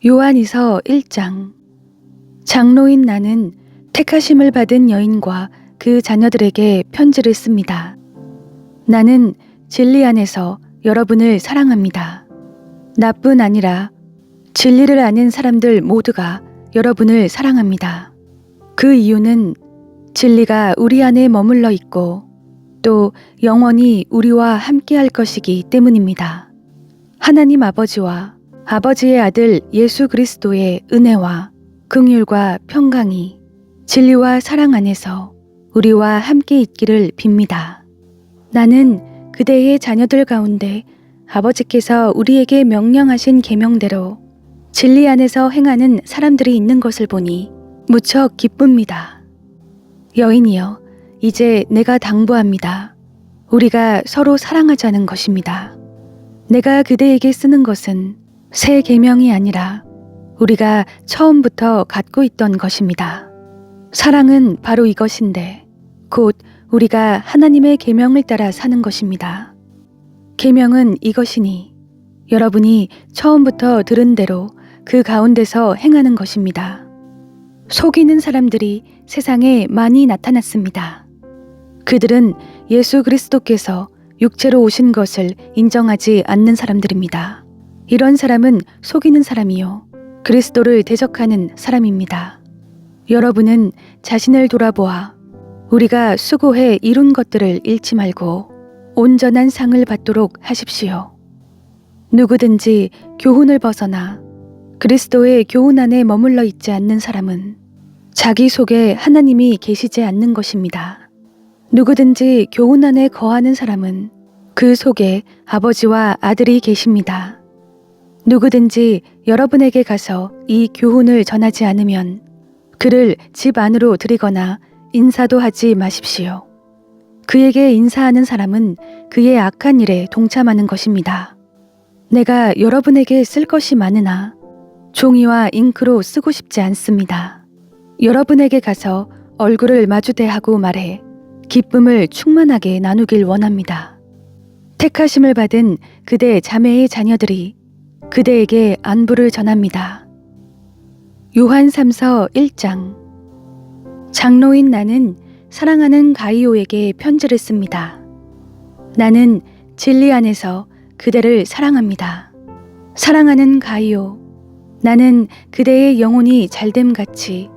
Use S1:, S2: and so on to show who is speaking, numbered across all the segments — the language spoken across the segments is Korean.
S1: 요한이서 1장. 장로인 나는 택하심을 받은 여인과 그 자녀들에게 편지를 씁니다. 나는 진리 안에서 여러분을 사랑합니다. 나뿐 아니라 진리를 아는 사람들 모두가 여러분을 사랑합니다. 그 이유는 진리가 우리 안에 머물러 있고 또 영원히 우리와 함께할 것이기 때문입니다. 하나님 아버지와 아버지의 아들 예수 그리스도의 은혜와 긍휼과 평강이 진리와 사랑 안에서 우리와 함께 있기를 빕니다. 나는 그대의 자녀들 가운데 아버지께서 우리에게 명령하신 계명대로 진리 안에서 행하는 사람들이 있는 것을 보니 무척 기쁩니다. 여인이여, 이제 내가 당부합니다. 우리가 서로 사랑하자는 것입니다. 내가 그대에게 쓰는 것은 새 계명이 아니라 우리가 처음부터 갖고 있던 것입니다. 사랑은 바로 이것인데 곧 우리가 하나님의 계명을 따라 사는 것입니다. 계명은 이것이니 여러분이 처음부터 들은 대로 그 가운데서 행하는 것입니다. 속이는 사람들이 세상에 많이 나타났습니다. 그들은 예수 그리스도께서 육체로 오신 것을 인정하지 않는 사람들입니다. 이런 사람은 속이는 사람이요 그리스도를 대적하는 사람입니다. 여러분은 자신을 돌아보아 우리가 수고해 이룬 것들을 잃지 말고 온전한 상을 받도록 하십시오. 누구든지 교훈을 벗어나 그리스도의 교훈 안에 머물러 있지 않는 사람은 자기 속에 하나님이 계시지 않는 것입니다. 누구든지 교훈 안에 거하는 사람은 그 속에 아버지와 아들이 계십니다. 누구든지 여러분에게 가서 이 교훈을 전하지 않으면 그를 집 안으로 들이거나 인사도 하지 마십시오. 그에게 인사하는 사람은 그의 악한 일에 동참하는 것입니다. 내가 여러분에게 쓸 것이 많으나 종이와 잉크로 쓰고 싶지 않습니다. 여러분에게 가서 얼굴을 마주대하고 말해 기쁨을 충만하게 나누길 원합니다. 택하심을 받은 그대 자매의 자녀들이 그대에게 안부를 전합니다. 요한 3서 1장. 장로인 나는 사랑하는 가이오에게 편지를 씁니다. 나는 진리 안에서 그대를 사랑합니다. 사랑하는 가이오, 나는 그대의 영혼이 잘됨 같이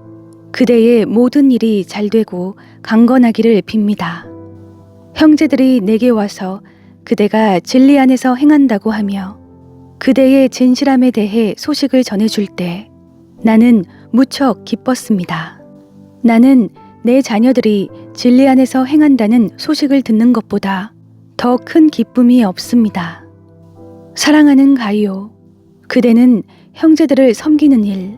S1: 그대의 모든 일이 잘되고 강건하기를 빕니다. 형제들이 내게 와서 그대가 진리 안에서 행한다고 하며 그대의 진실함에 대해 소식을 전해줄 때 나는 무척 기뻤습니다. 나는 내 자녀들이 진리 안에서 행한다는 소식을 듣는 것보다 더 큰 기쁨이 없습니다. 사랑하는 가이오, 그대는 형제들을 섬기는 일,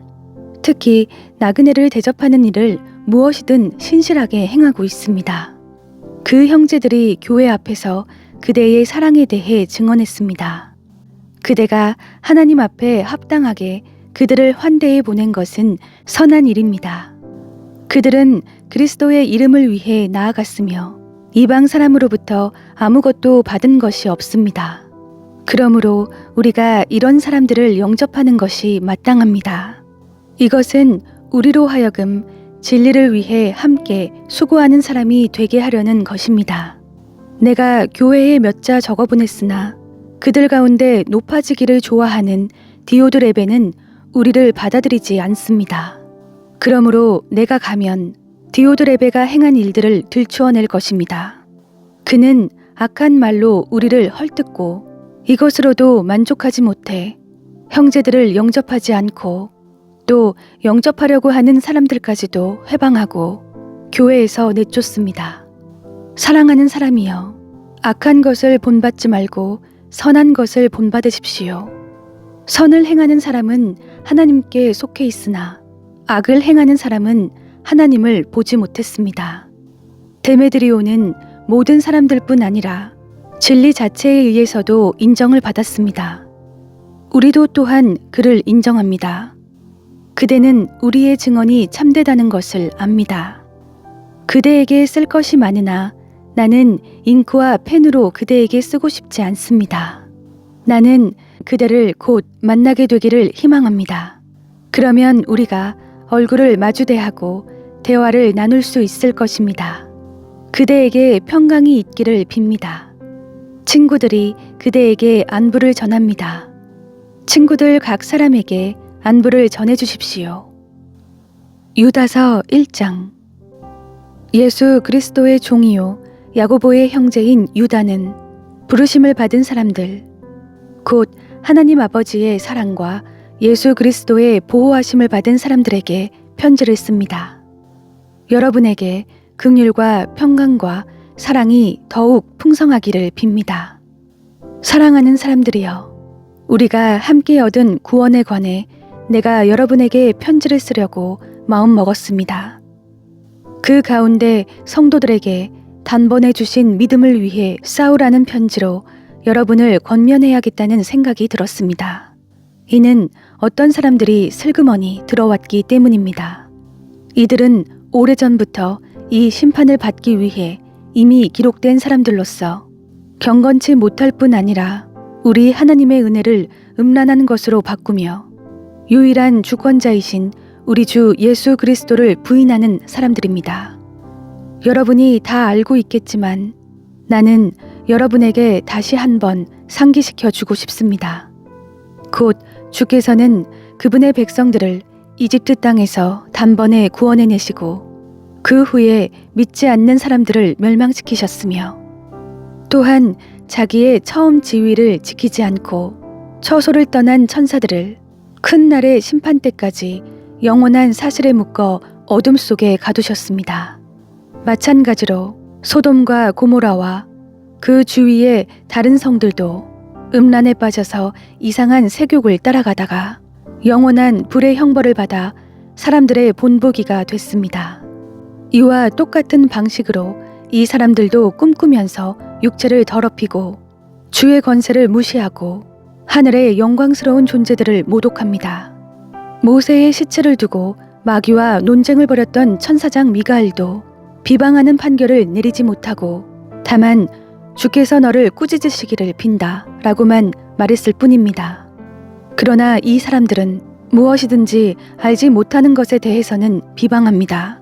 S1: 특히 나그네를 대접하는 일을 무엇이든 신실하게 행하고 있습니다. 그 형제들이 교회 앞에서 그대의 사랑에 대해 증언했습니다. 그대가 하나님 앞에 합당하게 그들을 환대해 보낸 것은 선한 일입니다. 그들은 그리스도의 이름을 위해 나아갔으며 이방 사람으로부터 아무것도 받은 것이 없습니다. 그러므로 우리가 이런 사람들을 영접하는 것이 마땅합니다. 이것은 우리로 하여금 진리를 위해 함께 수고하는 사람이 되게 하려는 것입니다. 내가 교회에 몇 자 적어보냈으나 그들 가운데 높아지기를 좋아하는 디오드레베는 우리를 받아들이지 않습니다. 그러므로 내가 가면 디오드레베가 행한 일들을 들추어낼 것입니다. 그는 악한 말로 우리를 헐뜯고 이것으로도 만족하지 못해 형제들을 영접하지 않고 또 영접하려고 하는 사람들까지도 회방하고 교회에서 내쫓습니다. 사랑하는 사람이여, 악한 것을 본받지 말고 선한 것을 본받으십시오. 선을 행하는 사람은 하나님께 속해 있으나 악을 행하는 사람은 하나님을 보지 못했습니다. 데메드리오는 모든 사람들뿐 아니라 진리 자체에 의해서도 인정을 받았습니다. 우리도 또한 그를 인정합니다. 그대는 우리의 증언이 참되다는 것을 압니다. 그대에게 쓸 것이 많으나 나는 잉크와 펜으로 그대에게 쓰고 싶지 않습니다. 나는 그대를 곧 만나게 되기를 희망합니다. 그러면 우리가 얼굴을 마주대하고 대화를 나눌 수 있을 것입니다. 그대에게 평강이 있기를 빕니다. 친구들이 그대에게 안부를 전합니다. 친구들 각 사람에게 안부를 전해주십시오. 유다서 1장. 예수 그리스도의 종이요 야고보의 형제인 유다는 부르심을 받은 사람들, 곧 하나님 아버지의 사랑과 예수 그리스도의 보호하심을 받은 사람들에게 편지를 씁니다. 여러분에게 긍휼과 평강과 사랑이 더욱 풍성하기를 빕니다. 사랑하는 사람들이여, 우리가 함께 얻은 구원에 관해 내가 여러분에게 편지를 쓰려고 마음 먹었습니다. 그 가운데 성도들에게 단번에 주신 믿음을 위해 싸우라는 편지로 여러분을 권면해야겠다는 생각이 들었습니다. 이는 어떤 사람들이 슬그머니 들어왔기 때문입니다. 이들은 오래전부터 이 심판을 받기 위해 이미 기록된 사람들로서 경건치 못할 뿐 아니라 우리 하나님의 은혜를 음란한 것으로 바꾸며 유일한 주권자이신 우리 주 예수 그리스도를 부인하는 사람들입니다. 여러분이 다 알고 있겠지만 나는 여러분에게 다시 한번 상기시켜 주고 싶습니다. 곧 주께서는 그분의 백성들을 이집트 땅에서 단번에 구원해내시고 그 후에 믿지 않는 사람들을 멸망시키셨으며 또한 자기의 처음 지위를 지키지 않고 처소를 떠난 천사들을 큰 날의 심판 때까지 영원한 사실에 묶어 어둠 속에 가두셨습니다. 마찬가지로 소돔과 고모라와 그 주위의 다른 성들도 음란에 빠져서 이상한 세욕을 따라가다가 영원한 불의 형벌을 받아 사람들의 본보기가 됐습니다. 이와 똑같은 방식으로 이 사람들도 꿈꾸면서 육체를 더럽히고 주의 권세를 무시하고 하늘의 영광스러운 존재들을 모독합니다. 모세의 시체를 두고 마귀와 논쟁을 벌였던 천사장 미가엘도 비방하는 판결을 내리지 못하고 다만 주께서 너를 꾸짖으시기를 빈다 라고만 말했을 뿐입니다. 그러나 이 사람들은 무엇이든지 알지 못하는 것에 대해서는 비방합니다.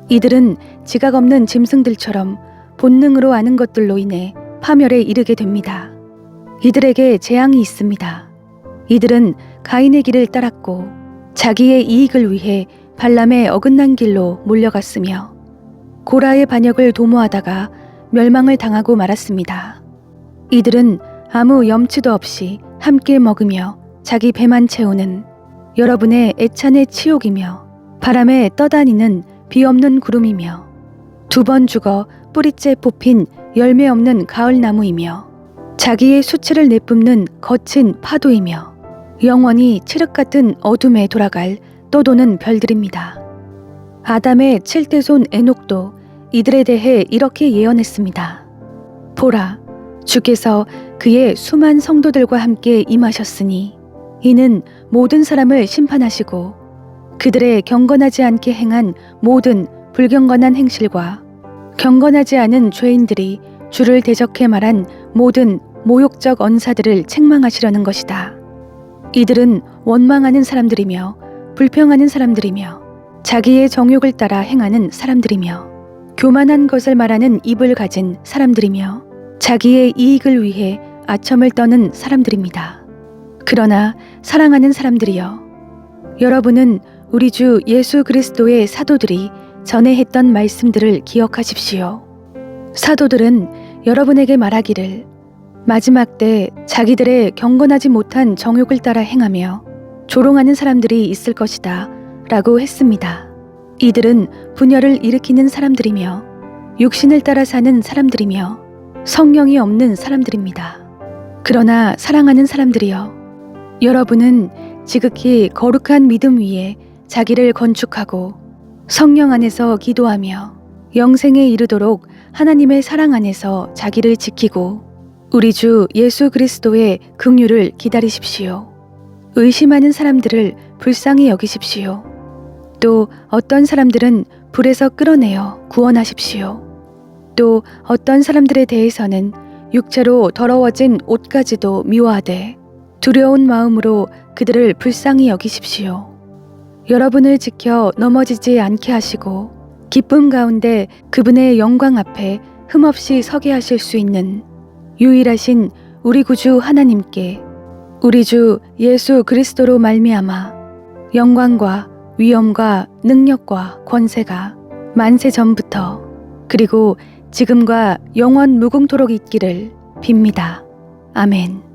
S1: 이들은 지각 없는 짐승들처럼 본능으로 아는 것들로 인해 파멸에 이르게 됩니다. 이들에게 재앙이 있습니다. 이들은 가인의 길을 따랐고 자기의 이익을 위해 발람의 어긋난 길로 몰려갔으며 고라의 반역을 도모하다가 멸망을 당하고 말았습니다. 이들은 아무 염치도 없이 함께 먹으며 자기 배만 채우는 여러분의 애찬의 치욕이며 바람에 떠다니는 비 없는 구름이며 2번 죽어 뿌리째 뽑힌 열매 없는 가을나무이며 자기의 수치를 내뿜는 거친 파도이며 영원히 칠흑 같은 어둠에 돌아갈 떠도는 별들입니다. 아담의 7대손 에녹도 이들에 대해 이렇게 예언했습니다. 보라, 주께서 그의 수만 성도들과 함께 임하셨으니 이는 모든 사람을 심판하시고 그들의 경건하지 않게 행한 모든 불경건한 행실과 경건하지 않은 죄인들이 주를 대적해 말한 모든 모욕적 언사들을 책망하시려는 것이다. 이들은 원망하는 사람들이며 불평하는 사람들이며 자기의 정욕을 따라 행하는 사람들이며 교만한 것을 말하는 입을 가진 사람들이며 자기의 이익을 위해 아첨을 떠는 사람들입니다. 그러나 사랑하는 사람들이여, 여러분은 우리 주 예수 그리스도의 사도들이 전에 했던 말씀들을 기억하십시오. 사도들은 여러분에게 말하기를 마지막 때 자기들의 경건하지 못한 정욕을 따라 행하며 조롱하는 사람들이 있을 것이다 라고 했습니다. 이들은 분열을 일으키는 사람들이며 육신을 따라 사는 사람들이며 성령이 없는 사람들입니다. 그러나 사랑하는 사람들이여, 여러분은 지극히 거룩한 믿음 위에 자기를 건축하고 성령 안에서 기도하며 영생에 이르도록 하나님의 사랑 안에서 자기를 지키고 우리 주 예수 그리스도의 긍휼을 기다리십시오. 의심하는 사람들을 불쌍히 여기십시오. 또 어떤 사람들은 불에서 끌어내어 구원하십시오. 또 어떤 사람들에 대해서는 육체로 더러워진 옷까지도 미워하되 두려운 마음으로 그들을 불쌍히 여기십시오. 여러분을 지켜 넘어지지 않게 하시고 기쁨 가운데 그분의 영광 앞에 흠없이 서게 하실 수 있는 유일하신 우리 구주 하나님께 우리 주 예수 그리스도로 말미암아 영광과 위엄과 능력과 권세가 만세 전부터 그리고 지금과 영원 무궁토록 있기를 빕니다. 아멘.